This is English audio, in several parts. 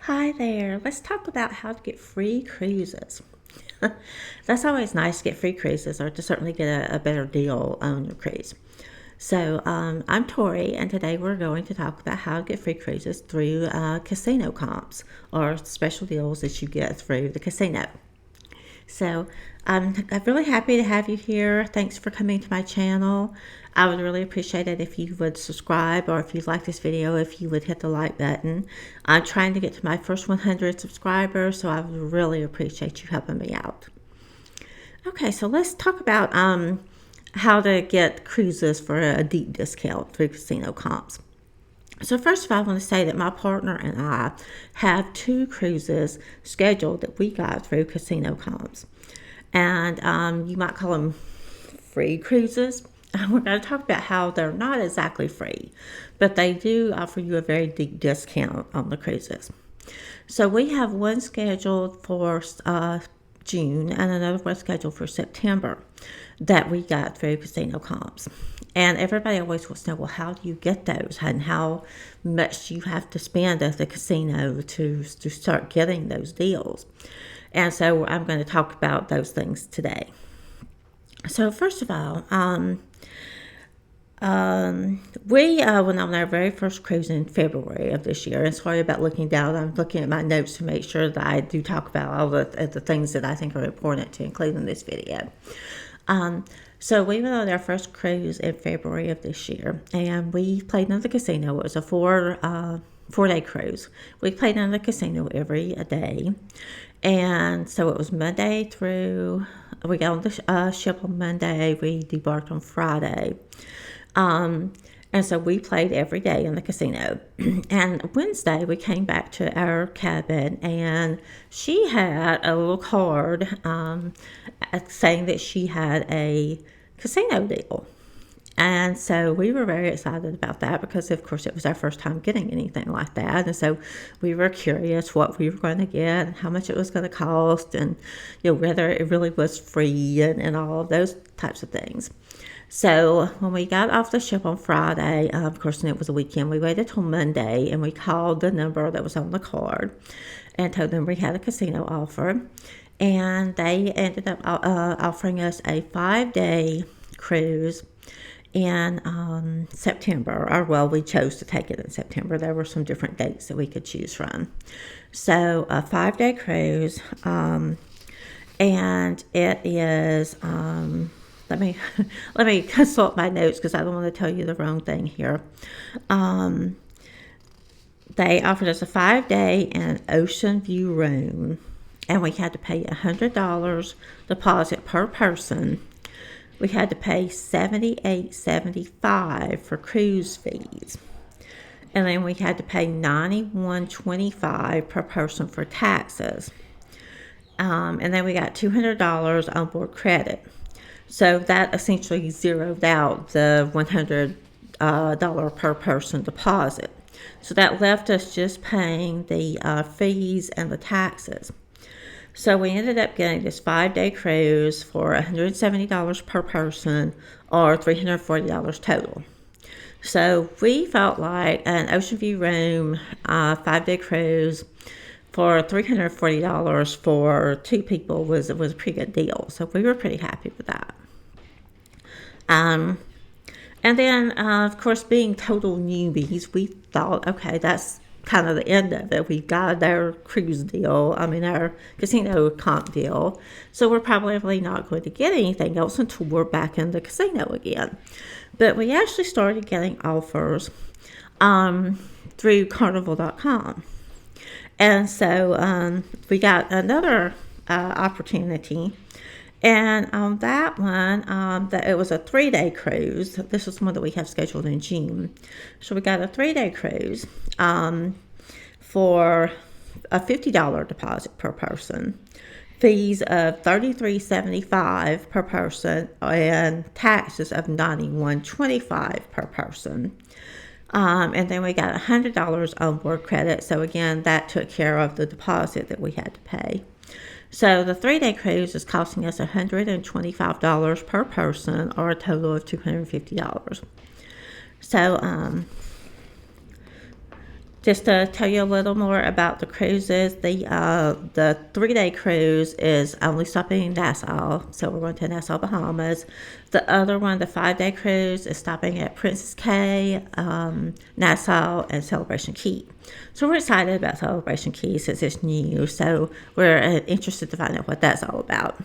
Hi there. Let's talk about how to get free cruises. That's always nice to get free cruises or to certainly get a better deal on your cruise. I'm Tori, and today we're going to talk about how to get free cruises through casino comps or special deals that you get through the casino. I'm really happy to have you here. Thanks for coming to my channel. I would really appreciate it if you would subscribe, or if you like this video, if you would hit the like button. I'm trying to get to my first 100 subscribers, so I would really appreciate you helping me out. Okay, so let's talk about how to get cruises for a deep discount through casino comps. So first of all, I want to say that my partner and I have 2 cruises scheduled that we got through casino comps. And you might call them free cruises. We're going to talk about how they're not exactly free, but they do offer you a very deep discount on the cruises. So we have one scheduled for June and another one scheduled for September that we got through casino comps. And everybody always wants to know, well, how do you get those? And how much do you have to spend at the casino to start getting those deals? And so I'm going to talk about those things today. So first of all, we went on our very first cruise in February of this year. And sorry about looking down. I'm looking at my notes to make sure that I do talk about all the things that I think are important to include in this video. So we went on our first cruise in February of this year, and we played in the casino. It was a four-day cruise. We played in the casino every day, and so it was Monday through. We got on the ship on Monday. We debarked on Friday. And so we played every day in the casino. And Wednesday, we came back to our cabin, and she had a little card saying that she had a casino deal. And so we were very excited about that because, of course, it was our first time getting anything like that. And so we were curious what we were going to get and how much it was going to cost, and whether it really was free and all of those types of things. So when we got off the ship on Friday, of course, and it was a weekend, we waited till Monday, and we called the number that was on the card and told them we had a casino offer. And they ended up offering us a 5-day cruise in September. Or, well, we chose to take it in September. There were some different dates that we could choose from. So a 5-day cruise, and it is... Let me consult my notes because I don't want to tell you the wrong thing here. They offered us a 5-day and an ocean view room, and we had to pay $100 deposit per person. We had to pay $78.75 for cruise fees, and then we had to pay $91.25 per person for taxes. And then we got $200 on board credit. So that essentially zeroed out the $100 per person deposit. So that left us just paying the fees and the taxes. So we ended up getting this 5-day cruise for $170 per person, or $340 total. So we felt like an ocean view room, 5-day cruise for $340 for 2 people was a pretty good deal. So we were pretty happy with that. And then, of course, being total newbies, we thought, okay, that's kind of the end of it. We've got our cruise deal, our casino comp deal. So we're probably not going to get anything else until we're back in the casino again. But we actually started getting offers through Carnival.com. And so we got another opportunity. And on that one, it was a 3-day cruise. This is one that we have scheduled in June. So we got a 3-day cruise for a $50 deposit per person, fees of $33.75 per person, and taxes of $91.25 per person. And then we got $100 on board credit. So again, that took care of the deposit that we had to pay. So the 3-day cruise is costing us $125 per person, or a total of $250. So Just to tell you a little more about the cruises, the 3-day cruise is only stopping in Nassau, so we're going to Nassau, Bahamas. The other one, the 5-day cruise, is stopping at Princess Cay, Nassau, and Celebration Key. So we're excited about Celebration Key since it's new, so we're interested to find out what that's all about.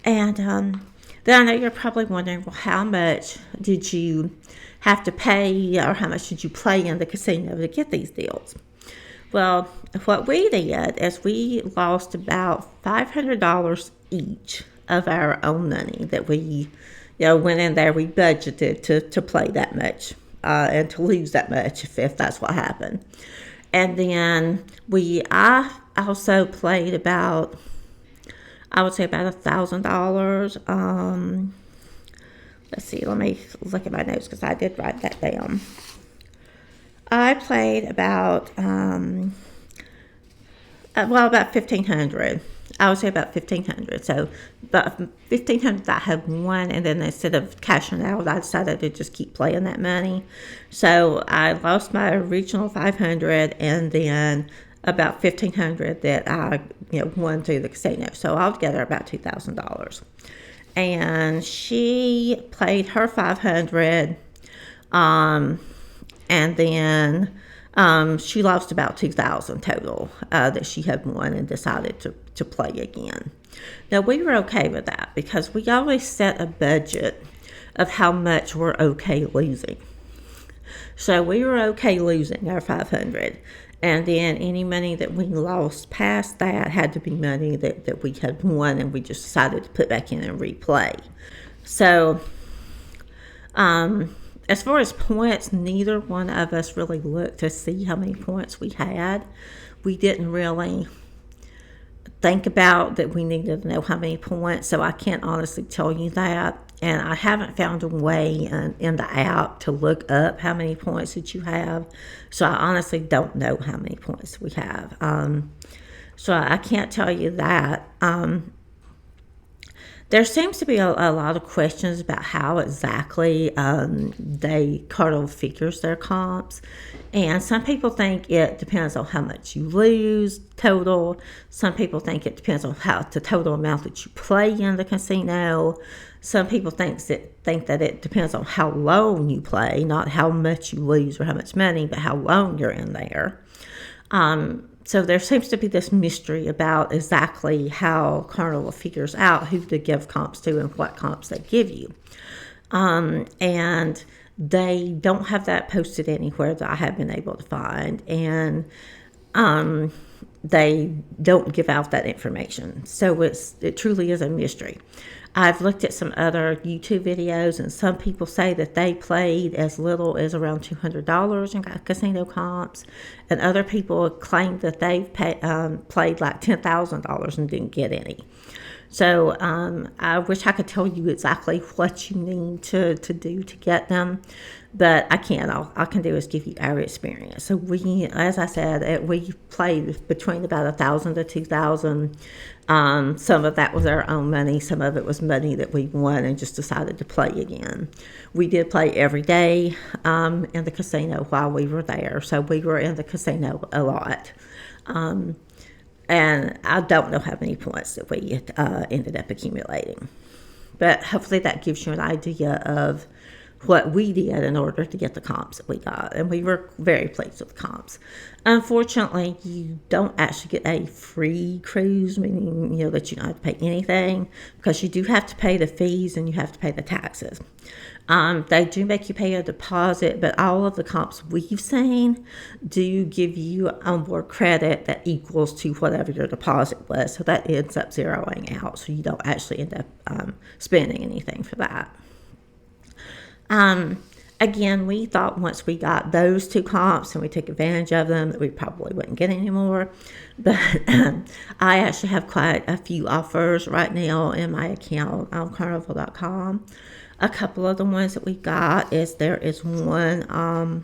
And then I know you're probably wondering, well, how much did you have to pay, or how much did you play in the casino to get these deals? Well, what we did is we lost about $500 each of our own money that we, went in there. We budgeted to play that much and to lose that much if that's what happened. And then I also played about, I would say about $1,000. Let's see, let me look at my notes because I did write that down. I played about, about $1,500. I would say about $1,500. So about $1,500 I had won, and then instead of cashing out, I decided to just keep playing that money. So I lost my original $500, and then about $1,500 that I won through the casino. So altogether about $2,000. And she played her $500, and then she lost about $2,000 total that she had won and decided to play again. Now, we were okay with that because we always set a budget of how much we're okay losing. So we were okay losing our $500. And then any money that we lost past that had to be money that we had won, and we just decided to put back in and replay. So as far as points, neither one of us really looked to see how many points we had. We didn't really think about that we needed to know how many points, so I can't honestly tell you that. And I haven't found a way in the app to look up how many points that you have. So I honestly don't know how many points we have. So I can't tell you that. There seems to be a lot of questions about how exactly Carnival figures their comps. And some people think it depends on how much you lose total. Some people think it depends on the total amount that you play in the casino. Some people think that it depends on how long you play, not how much you lose or how much money, but how long you're in there. So there seems to be this mystery about exactly how Carnival figures out who to give comps to and what comps they give you. And they don't have that posted anywhere that I have been able to find. And they don't give out that information. So it truly is a mystery. I've looked at some other YouTube videos, and some people say that they played as little as around $200 in casino comps, and other people claim that they've played like $10,000 and didn't get any. So I wish I could tell you exactly what you need to do to get them, but I can't. All I can do is give you our experience. So we, as I said, we played between about $1,000 to $2,000. Some of that was our own money. Some of it was money that we won and just decided to play again. We did play every day in the casino while we were there. So we were in the casino a lot. And I don't know how many points that we ended up accumulating. But hopefully that gives you an idea of what we did in order to get the comps that we got. And we were very pleased with the comps. Unfortunately, you don't actually get a free cruise, meaning that you don't have to pay anything, because you do have to pay the fees and you have to pay the taxes. They do make you pay a deposit, but all of the comps we've seen do give you onboard credit that equals to whatever your deposit was. So that ends up zeroing out, so you don't actually end up spending anything for that. Again, we thought once we got those two comps and we took advantage of them that we probably wouldn't get any more. But I actually have quite a few offers right now in my account on Carnival.com. A couple of the ones that we got there is one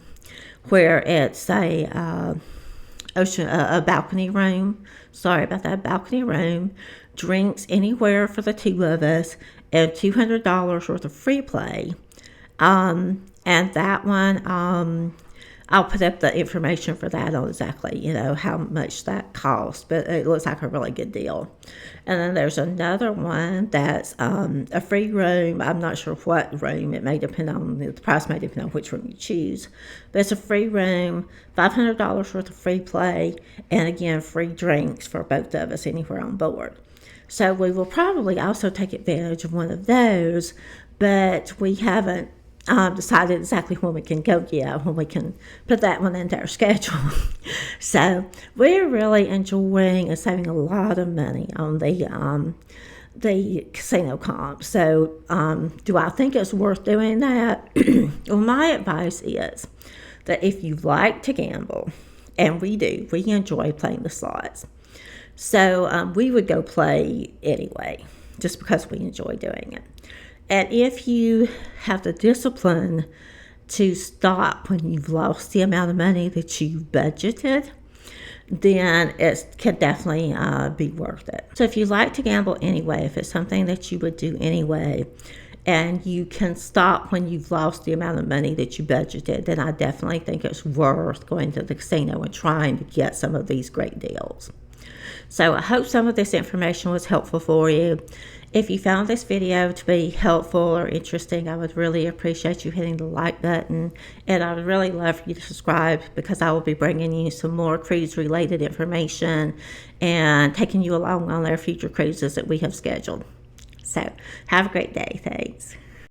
where it's a balcony room. Sorry about that, balcony room. Drinks anywhere for the two of us, and $200 worth of free play. And that one, I'll put up the information for that on exactly, how much that costs, but it looks like a really good deal. And then there's another one that's a free room. I'm not sure what room. It may depend on, the price may depend on which room you choose. But it's a free room, $500 worth of free play, and again, free drinks for both of us anywhere on board. So we will probably also take advantage of one of those, but we haven't decided exactly when we can go yet, when we can put that one into our schedule. So we're really enjoying and saving a lot of money on the casino comp. So do I think it's worth doing that? Well, my advice is that if you like to gamble, and we do, we enjoy playing the slots. So we would go play anyway, just because we enjoy doing it. And if you have the discipline to stop when you've lost the amount of money that you budgeted, then it can definitely be worth it. So if you like to gamble anyway, if it's something that you would do anyway, and you can stop when you've lost the amount of money that you budgeted, then I definitely think it's worth going to the casino and trying to get some of these great deals. So I hope some of this information was helpful for you. If you found this video to be helpful or interesting, I would really appreciate you hitting the like button, and I would really love for you to subscribe, because I will be bringing you some more cruise related information and taking you along on our future cruises that we have scheduled. So have a great day. Thanks.